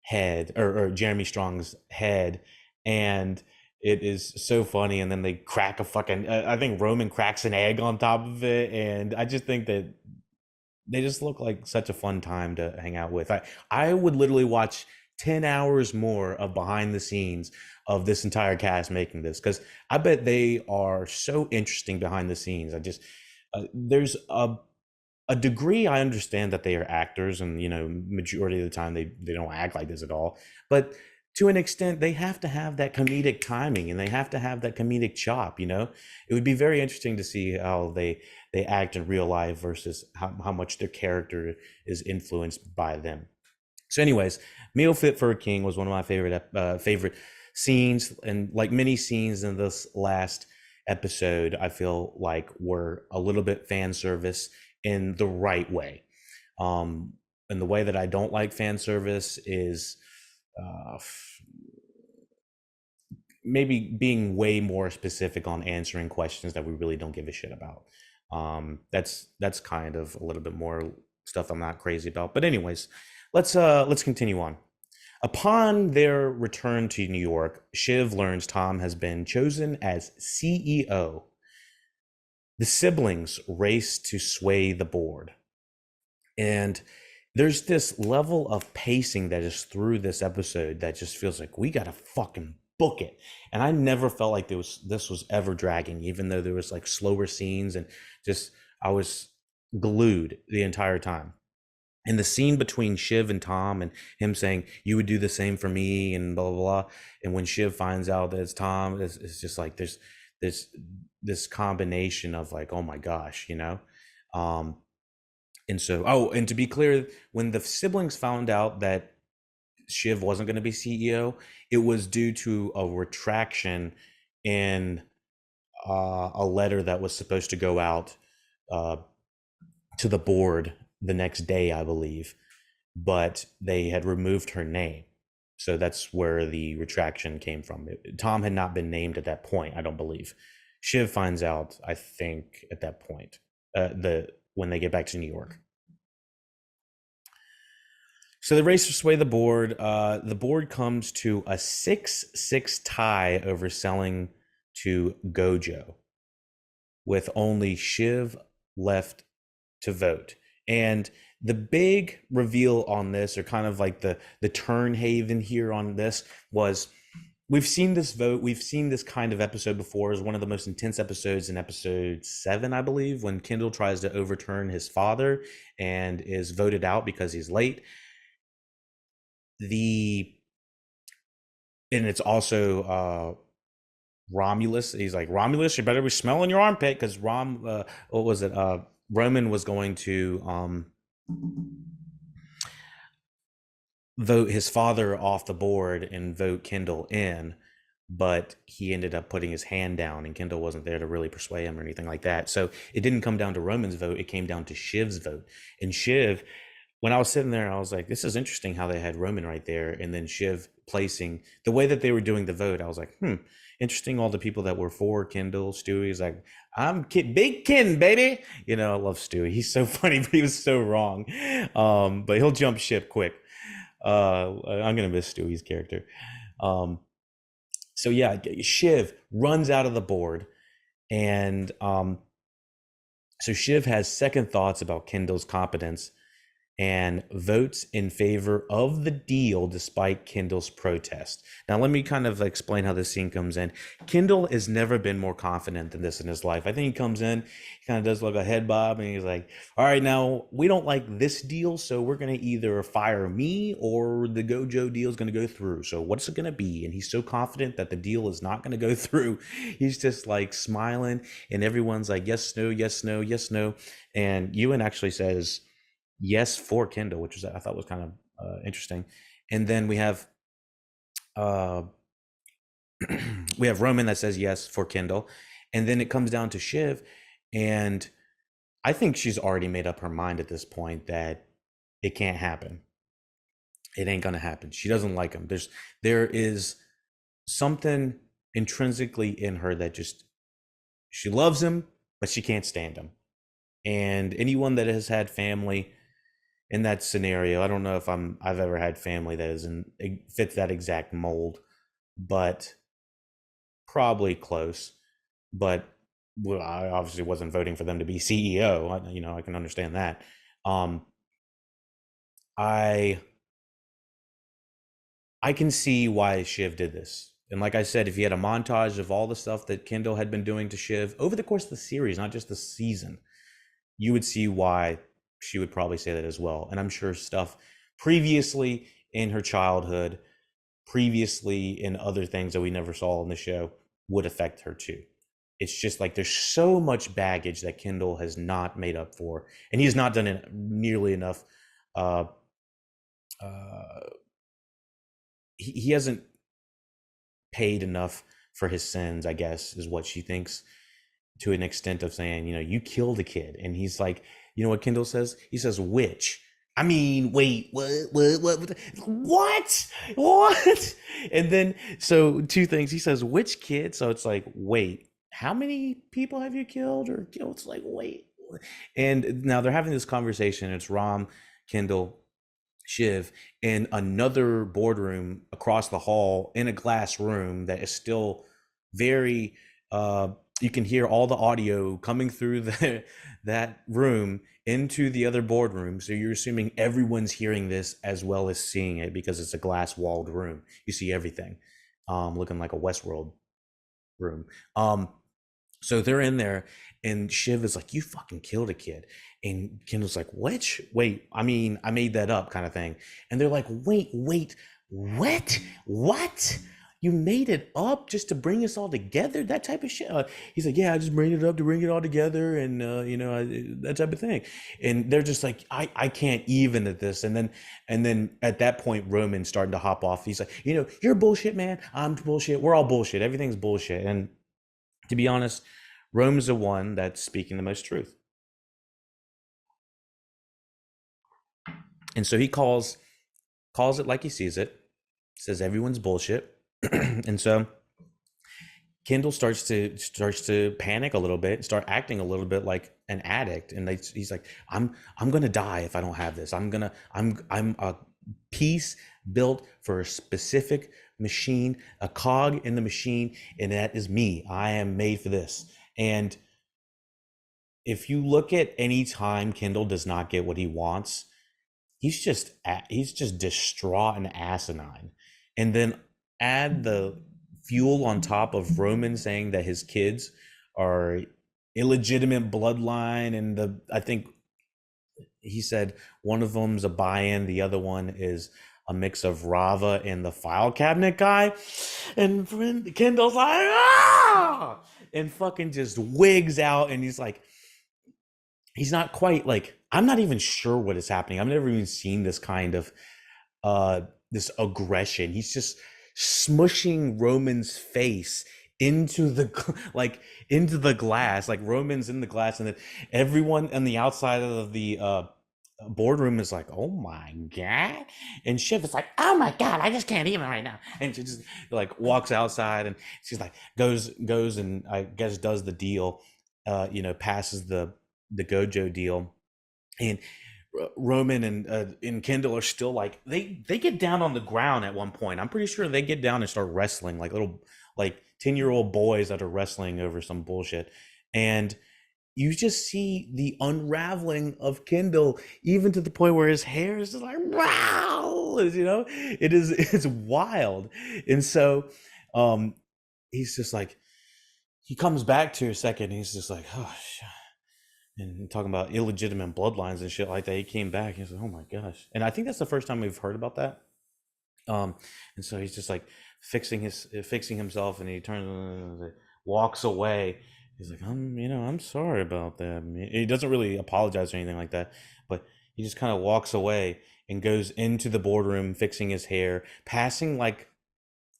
A: head, or Jeremy Strong's head, and it is so funny. And then they crack a fucking, I think Roman cracks an egg on top of it, and I just think that they just look like such a fun time to hang out with. I would literally watch 10 hours more of behind the scenes of this entire cast making this, because I bet they are so interesting behind the scenes. There's a degree, I understand that they are actors, and majority of the time they don't act like this at all, but to an extent they have to have that comedic timing, and they have to have that comedic chop. It would be very interesting to see how they act in real life versus how much their character is influenced by them. So anyways, meal fit for a king was one of my favorite scenes, and like many scenes in this last episode, I feel like were a little bit fan service in the right way. And the way that I don't like fan service is uh, maybe being way more specific on answering questions that we really don't give a shit about. That's kind of a little bit more stuff I'm not crazy about. But anyways, let's continue on. Upon their return to New York, Shiv learns Tom has been chosen as CEO. The siblings race to sway the board. And there's this level of pacing that is through this episode that just feels like we gotta fucking book it. And I never felt like this was ever dragging, even though there was like slower scenes, and just I was glued the entire time. And the scene between Shiv and Tom, and him saying, "You would do the same for me," and blah blah blah. And when Shiv finds out that it's Tom, it's just like there's this combination of like, oh my gosh. Um, And so, oh, and to be clear, when the siblings found out that Shiv wasn't going to be CEO, it was due to a retraction in a letter that was supposed to go out uh, to the board the next day, I believe, but they had removed her name. So that's where the retraction came from. Tom had not been named at that point, I don't believe. Shiv finds out, I think, at that point, the when they get back to New York. So the race to sway the board. The board comes to a 6-6 tie over selling to Gojo, with only Shiv left to vote. And the big reveal on this, or kind of like the turn haven here on this, was we've seen this vote. We've seen this kind of episode before. It was one of the most intense episodes in episode 7, I believe, when Kendall tries to overturn his father and is voted out because he's late. And it's also Romulus. He's like, Romulus, you better be smelling your armpit, because what was it? Roman was going to vote his father off the board and vote Kendall in, but he ended up putting his hand down, and Kendall wasn't there to really persuade him or anything like that. So it didn't come down to Roman's vote; it came down to Shiv's vote. And Shiv, when I was sitting there, I was like, this is interesting how they had Roman right there, and then Shiv placing the way that they were doing the vote. I was like, interesting. All the people that were for Kendall, Stewie's like, I'm Big Ken, baby. I love Stewie. He's so funny, but he was so wrong. But he'll jump ship quick. I'm gonna miss Stewie's character. So yeah, Shiv runs out of the board, and so Shiv has second thoughts about Kendall's competence and votes in favor of the deal despite Kendall's protest. Now, let me kind of explain how this scene comes in. Kendall has never been more confident than this in his life. I think he comes in, he kind of does like a head bob, and he's like, all right, now we don't like this deal, so we're going to either fire me or the Gojo deal is going to go through. So what's it going to be? And he's so confident that the deal is not going to go through. He's just like smiling, and everyone's like, yes, no, yes, no, yes, no. And Ewan actually says, yes for Kendall, which was I thought was kind of interesting. And then we have we have Roman that says yes for Kendall, and then it comes down to Shiv, and I think she's already made up her mind at this point that it can't happen. It ain't gonna happen. She doesn't like him. There is something intrinsically in her that just, she loves him, but she can't stand him. And anyone that has had family in that scenario, I don't know if I've ever had family that fits that exact mold, but probably close. But I obviously wasn't voting for them to be CEO. I can understand that. I can see why Shiv did this. And like I said, if you had a montage of all the stuff that Kendall had been doing to Shiv over the course of the series, not just the season, you would see why she would probably say that as well. And I'm sure stuff previously in her childhood, previously in other things that we never saw in the show, would affect her too. It's just like there's so much baggage that Kendall has not made up for, and he's not done it nearly enough. He hasn't paid enough for his sins, I guess, is what she thinks, to an extent of saying, you killed a kid. And he's like, you know what Kendall says? He says, which? I mean, wait, what? And then, so two things. He says, which kid? So it's like, wait, how many people have you killed or killed? It's like, wait. And now they're having this conversation. It's Rom, Kendall, Shiv in another boardroom across the hall in a glass room that is still very, you can hear all the audio coming through that room into the other boardroom. So you're assuming everyone's hearing this as well as seeing it, because it's a glass walled room. You see everything, looking like a Westworld room. So they're in there, and Shiv is like, you fucking killed a kid. And Kendall's like, which? Wait, I mean, I made that up, kind of thing. And they're like, wait, what? you made it up just to bring us all together, that type of shit. He's like, yeah, I just made it up to bring it all together, and that type of thing. And they're just like, I can't even at this. And then at that point, Roman's starting to hop off. He's like, you're bullshit, man. I'm bullshit. We're all bullshit. Everything's bullshit. And to be honest, Rome's the one that's speaking the most truth. And so he calls it like he sees it, says everyone's bullshit. And so Kendall starts to panic a little bit and start acting a little bit like an addict. And he's like, I'm gonna die if I don't have this. I'm a piece built for a specific machine, a cog in the machine, and that is me. I am made for this. And if you look at any time Kendall does not get what he wants, he's just distraught and asinine. And then add the fuel on top of Roman saying that his kids are illegitimate bloodline, and the I think he said one of them's a buy-in, the other one is a mix of Rava and the file cabinet guy. And Kendall's like, ah! And fucking just wigs out, and he's not quite like, I'm not even sure what is happening. I've never even seen this kind of this aggression. He's just smushing Roman's face into the into the glass, like Roman's in the glass, and then everyone on the outside of the boardroom is like, oh my god. And Shiv is like, oh my god, I just can't even right now. And she just like walks outside, and she's like goes and I guess does the deal, passes the Gojo deal. And Roman and Kendall are still like, they get down on the ground at one point. I'm pretty sure they get down and start wrestling like little, like 10-year-old boys that are wrestling over some bullshit. And you just see the unraveling of Kendall, even to the point where his hair is just like, wow, it's wild. And so he's just like, he comes back to a second, and he's just like, oh shit. And talking about illegitimate bloodlines and shit like that. He came back. He's like, "Oh my gosh!" And I think that's the first time we've heard about that. And so he's just like fixing himself, and he turns and walks away. He's like, I'm sorry about that." He doesn't really apologize or anything like that, but he just kind of walks away and goes into the boardroom, fixing his hair, passing like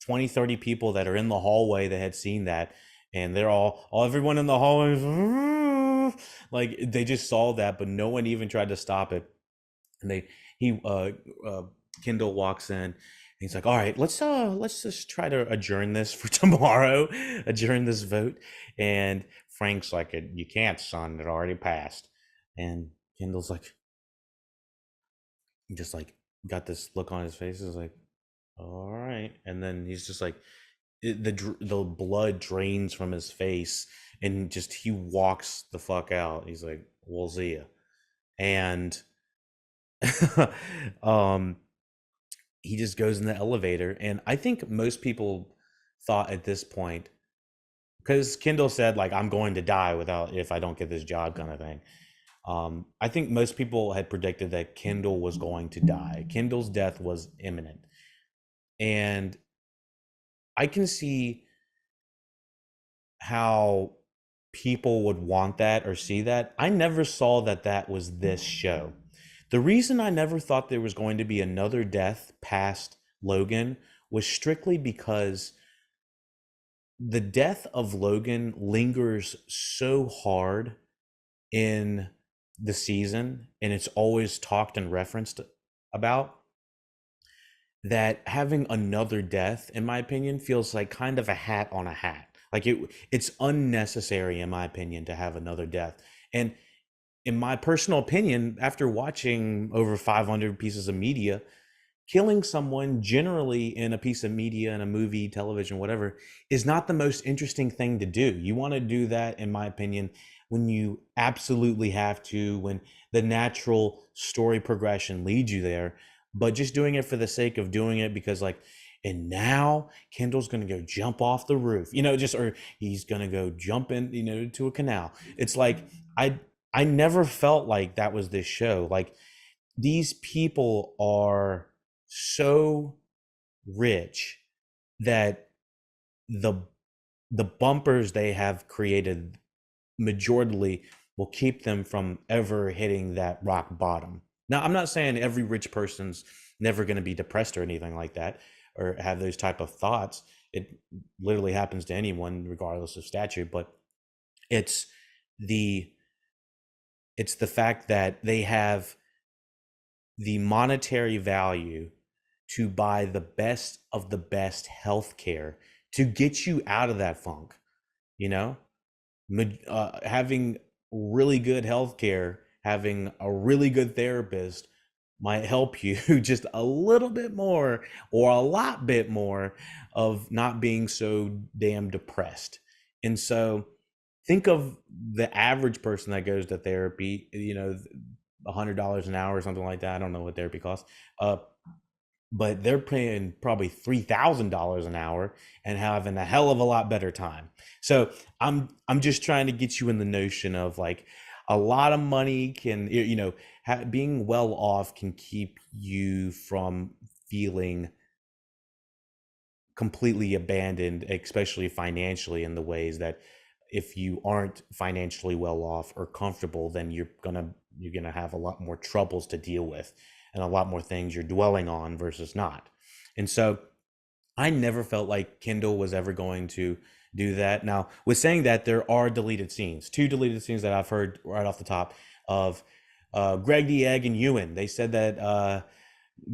A: 20, 30 people that are in the hallway that had seen that, and they're all everyone in the hallway is, like, they just saw that, but no one even tried to stop it. And he Kendall walks in, and he's like, all right, let's just try to adjourn this for tomorrow, adjourn this vote. And Frank's like, you can't, son, it already passed. And Kendall's like, just like got this look on his face, is like, all right. And then he's just like, the blood drains from his face, and just he walks the fuck out. He's like, we'll see ya. And he just goes in the elevator. And I think most people thought at this point, because Kendall said like, I'm going to die if I don't get this job, kind of thing. I think most people had predicted that Kendall was going to die. Kendall's death was imminent. And I can see how people would want that or see that. I never saw that was this show. The reason I never thought there was going to be another death past Logan was strictly because the death of Logan lingers so hard in the season, and it's always talked and referenced about, that having another death, in my opinion, feels like kind of a hat on a hat. Like it's unnecessary, in my opinion, to have another death. And in my personal opinion, after watching over 500 pieces of media, killing someone generally in a piece of media, in a movie, television, whatever, is not the most interesting thing to do. You want to do that, in my opinion, when you absolutely have to, when the natural story progression leads you there. But just doing it for the sake of doing it, because like, and now Kendall's going to go jump off the roof, or he's going to go jump in, to a canal. It's like, I never felt like that was this show. Like, these people are so rich that the the bumpers they have created majorly will keep them from ever hitting that rock bottom. Now, I'm not saying every rich person's never going to be depressed or anything like that or have those type of thoughts. It literally happens to anyone regardless of stature, but it's the it's the fact that they have the monetary value to buy the best of the best healthcare to get you out of that funk, you know? Having really good healthcare, having a really good therapist might help you just a little bit more or a lot bit more of not being so damn depressed. And so think of the average person that goes to therapy, $100 an hour or something like that. I don't know what therapy costs. But they're paying probably $3,000 an hour and having a hell of a lot better time. So I'm just trying to get you in the notion of like a lot of money can, being well off can keep you from feeling completely abandoned, especially financially, in the ways that if you aren't financially well off or comfortable, then you're gonna have a lot more troubles to deal with and a lot more things you're dwelling on versus not. And so I never felt like Kindle was ever going to do that. Now, with saying that, there are deleted scenes, two deleted scenes that I've heard right off the top of Greg the Egg and Ewan. They said that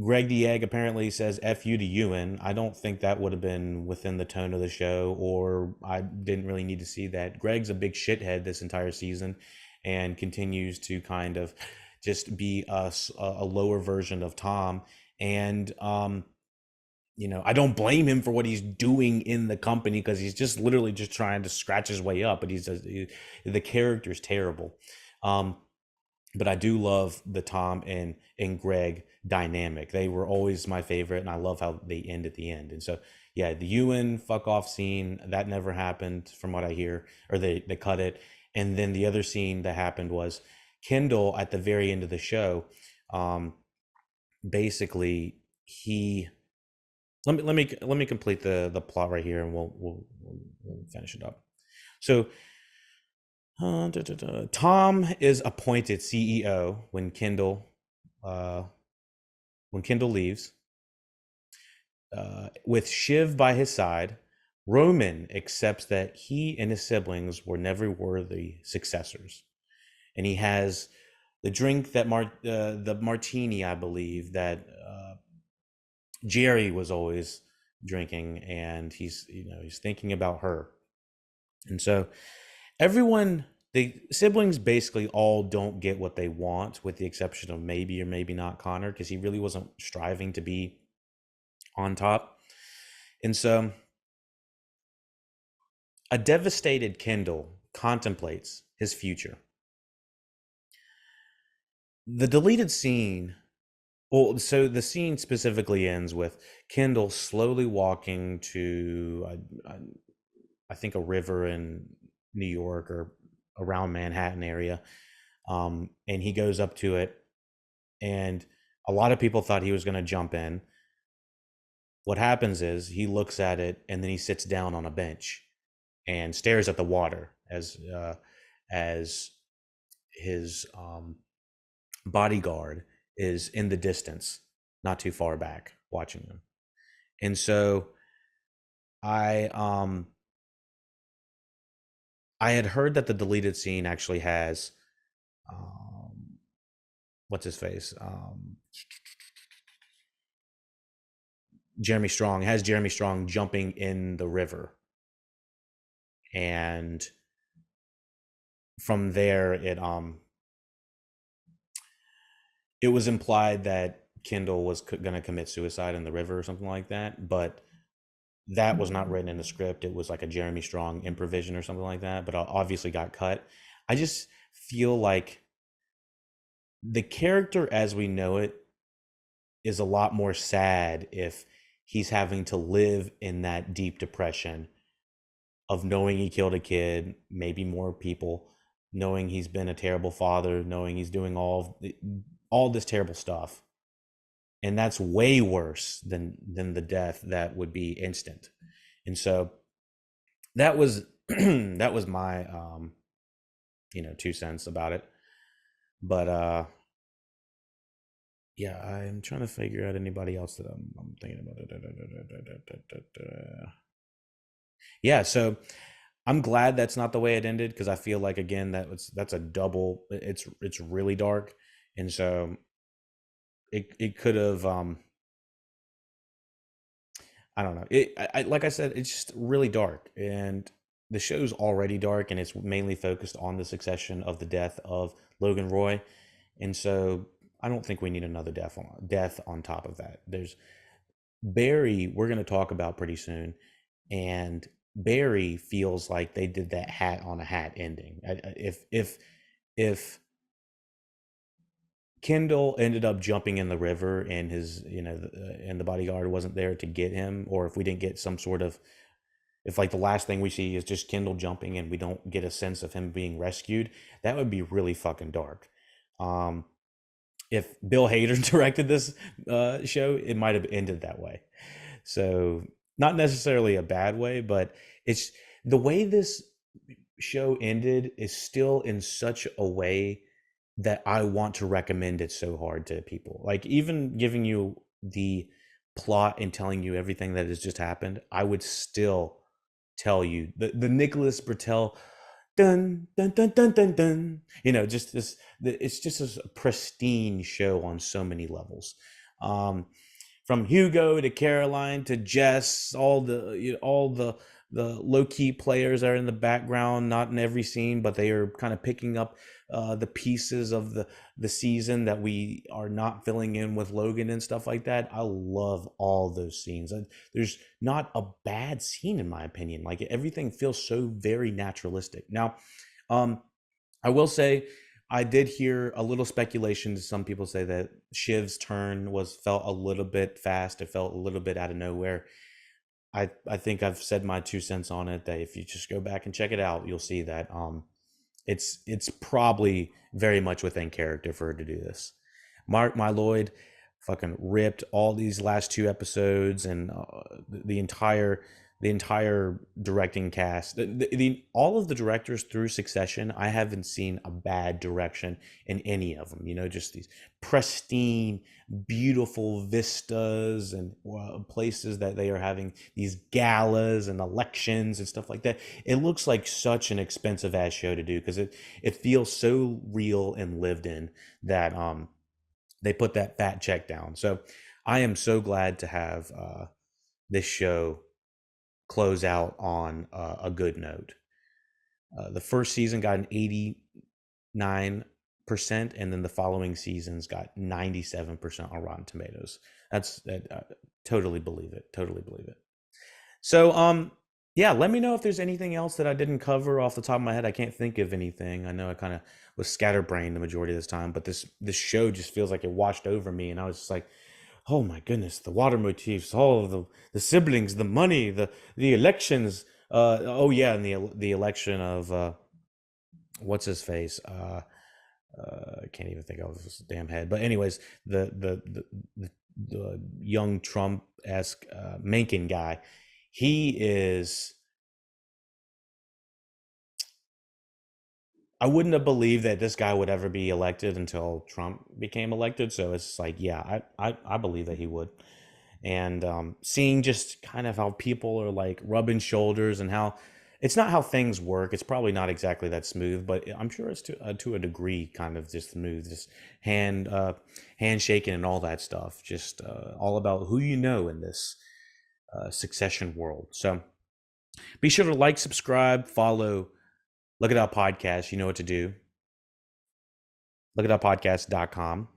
A: Greg the Egg apparently says F you to Ewan. I don't think that would have been within the tone of the show, or I didn't really need to see that. Greg's a big shithead this entire season and continues to kind of just be a lower version of Tom. And, I don't blame him for what he's doing in the company because he's just literally just trying to scratch his way up. But the character's terrible. But I do love the Tom and Greg dynamic. They were always my favorite, and I love how they end at the end. And so, yeah, the Ewan fuck off scene that never happened, from what I hear, or they cut it. And then the other scene that happened was Kendall at the very end of the show. Basically, he let me complete the plot right here, and we'll finish it up. So Tom is appointed CEO uh, when Kendall leaves. With Shiv by his side, Roman accepts that he and his siblings were never worthy successors, and he has the drink that the martini, I believe, that Jerry was always drinking, and he's thinking about her. And so the siblings basically all don't get what they want, with the exception of maybe or maybe not Connor, because he really wasn't striving to be on top. And so a devastated Kendall contemplates his future. The deleted scene, well, so the scene specifically ends with Kendall slowly walking to, I think, a river in New York or around Manhattan area. And he goes up to it, and a lot of people thought he was going to jump in. What happens is he looks at it, and then he sits down on a bench and stares at the water as his bodyguard is in the distance, not too far back, watching him. And so I I had heard that the deleted scene actually has what's his face, Jeremy Strong, has Jeremy Strong jumping in the river, and from there it was implied that Kendall was going to commit suicide in the river or something like that, but that was not written in the script. It was like a Jeremy Strong improvisation or something like that, but obviously got cut. I just feel like the character as we know it is a lot more sad if he's having to live in that deep depression of knowing he killed a kid, maybe more people, knowing he's been a terrible father, knowing he's doing all this terrible stuff. And that's way worse than the death that would be instant. And so that was that was my 2 cents about it. But yeah, I'm trying to figure out anybody else that I'm thinking about. Yeah, so I'm glad that's not the way it ended, because I feel like, again, that's a double. It's really dark, and so it could have I don't know. Like I said, it's just really dark, and the show's already dark, and it's mainly focused on the succession of the death of Logan Roy, and so I don't think we need another death on top of that. There's Barry. We're going to talk about pretty soon, and Barry feels like they did that hat on a hat ending. If Kendall ended up jumping in the river, and and the bodyguard wasn't there to get him, or if we didn't get some sort of, if like the last thing we see is just Kendall jumping and we don't get a sense of him being rescued, that would be really fucking dark. Um, if Bill Hader directed this show, it might have ended that way. So, not necessarily a bad way, but it's the way this show ended is still in such a way that I want to recommend it so hard to people. Like, even giving you the plot and telling you everything that has just happened, I would still tell you the Nicholas Bertel dun dun dun dun dun dun. Just this. It's just a pristine show on so many levels. Um, from Hugo to Caroline to Jess, all the low key players are in the background, not in every scene, but they are kind of picking up the pieces of the season that we are not filling in with Logan and stuff like that. I love all those scenes. There's not a bad scene in my opinion. Like, everything feels so very naturalistic. Now, um, I will say, I did hear a little speculation. Some people say that Shiv's turn was felt a little bit fast. It felt a little bit out of nowhere. I think I've said my 2 cents on it. That if you just go back and check it out, you'll see that it's probably very much within character for her to do this. Mark my Lloyd fucking ripped all these last two episodes, and the entire directing cast. All of the directors through Succession, I haven't seen a bad direction in any of them. Just these pristine, beautiful vistas and places that they are having these galas and elections and stuff like that. It looks like such an expensive ass show to do, because it feels so real and lived in, that they put that fat check down. So I am so glad to have this show close out on a good note. The first season got an 89%, and then the following seasons got 97% on Rotten Tomatoes. Totally believe it. Totally believe it. So, yeah, let me know if there's anything else that I didn't cover off the top of my head. I can't think of anything. I know I kind of was scatterbrained the majority of this time, but this show just feels like it washed over me, and I was just like, oh my goodness, the water motifs, all of the siblings, the money, the elections. Oh yeah, and the election of what's his face. I can't even think of his damn head. But anyways, the young Trump esque Mencken guy, he is. I wouldn't have believed that this guy would ever be elected until Trump became elected. So it's like, yeah, I believe that he would. And seeing just kind of how people are like rubbing shoulders, and how it's not how things work. It's probably not exactly that smooth, but I'm sure it's to a degree kind of just smooth, just handshaking and all that stuff. Just all about who you know in this succession world. So be sure to like, subscribe, follow. Look at our podcast. You know what to do. LookAtOurPodcast.com.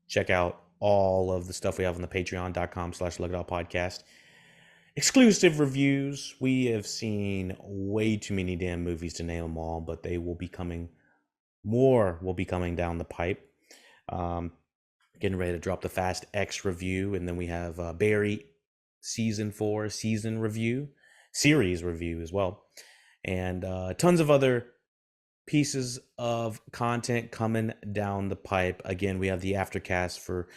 A: Check out all of the stuff we have on the patreon.com/LookAtOurPodcast. Exclusive reviews. We have seen way too many damn movies to name them all, but they will be coming. More will be coming down the pipe. Um, Getting ready to drop the Fast X review, and then we have Barry season 4 season review, series review as well, and tons of other pieces of content coming down the pipe. Again, we have the aftercast for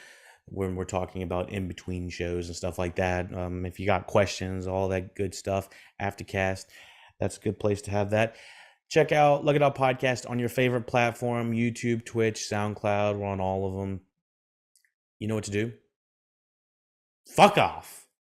A: when we're talking about in between shows and stuff like that. If you got questions, all that good stuff, Aftercast, that's a good place to have that. Check out Look It Up Podcast on your favorite platform: YouTube, Twitch, SoundCloud. We're on all of them. You know what to do. Fuck off.